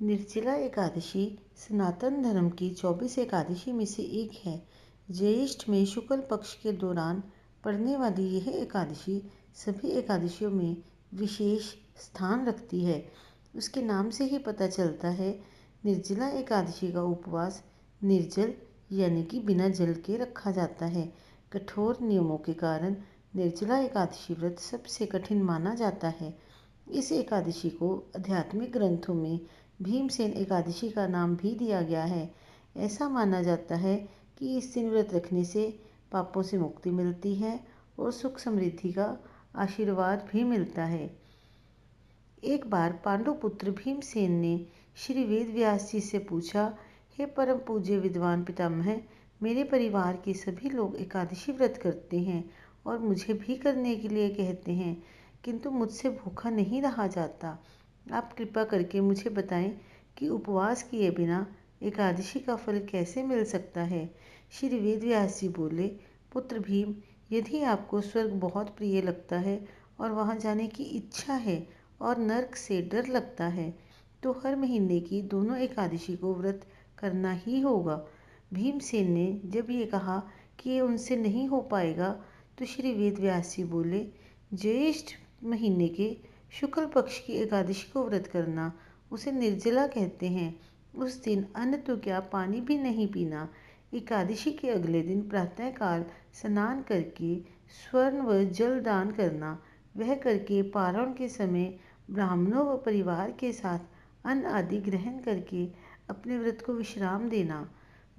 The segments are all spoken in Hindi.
निर्जला एकादशी सनातन धर्म की 24 एकादशी में से एक है। ज्येष्ठ में शुक्ल पक्ष के दौरान पड़ने वाली यह एकादशी सभी एकादशियों में विशेष स्थान रखती है। उसके नाम से ही पता चलता है। निर्जला एकादशी का उपवास निर्जल यानी कि बिना जल के रखा जाता है। कठोर नियमों के कारण निर्जला एकादशी व्रत सबसे कठिन माना जाता है। इस एकादशी को आध्यात्मिक ग्रंथों में भीमसेन एकादशी का नाम भी दिया गया है। ऐसा माना जाता है कि इस दिन व्रत रखने से पापों से मुक्ति मिलती है और सुख समृद्धि का आशीर्वाद भी मिलता है। एक बार पांडुपुत्र भीमसेन ने श्री वेद व्यास जी से पूछा, हे परम पूज्य विद्वान पितामह, मेरे परिवार के सभी लोग एकादशी व्रत करते हैं और मुझे भी करने के लिए कहते हैं, किंतु मुझसे भूखा नहीं रहा जाता। आप कृपा करके मुझे बताएं कि उपवास किए बिना एकादशी का फल कैसे मिल सकता है। श्री वेद व्यास जी बोले, पुत्र भीम, यदि आपको स्वर्ग बहुत प्रिय लगता है और वहां जाने की इच्छा है और नरक से डर लगता है, तो हर महीने की दोनों एकादशी को व्रत करना ही होगा। भीमसेन ने जब ये कहा कि ये उनसे नहीं हो पाएगा, तो श्री वेद व्यास जी बोले, ज्येष्ठ महीने के शुक्ल पक्ष की एकादशी को व्रत करना, उसे निर्जला कहते हैं। उस दिन अन्न तो क्या, पानी भी नहीं पीना। एकादशी के अगले दिन प्रातःकाल स्नान करके स्वर्ण व जल दान करना, वह करके पारण के समय ब्राह्मणों व परिवार के साथ अन्न आदि ग्रहण करके अपने व्रत को विश्राम देना।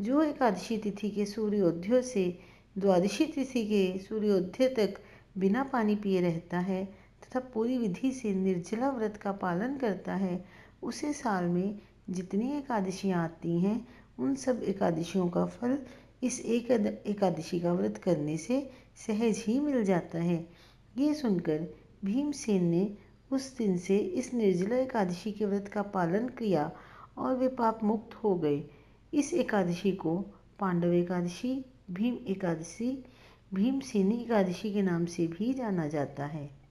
जो एकादशी तिथि के सूर्योदय से द्वादशी तिथि के सूर्योदय तक बिना पानी पिए रहता है तथा पूरी विधि से निर्जला व्रत का पालन करता है, उसे साल में जितनी एकादशियाँ आती हैं, उन सब एकादशियों का फल इस एक एकादशी का व्रत करने से सहज ही मिल जाता है। ये सुनकर भीमसेन ने उस दिन से इस निर्जला एकादशी के व्रत का पालन किया और वे पाप मुक्त हो गए। इस एकादशी को पांडव एकादशी, भीम एकादशी, भीमसेनी एकादशी के नाम से भी जाना जाता है।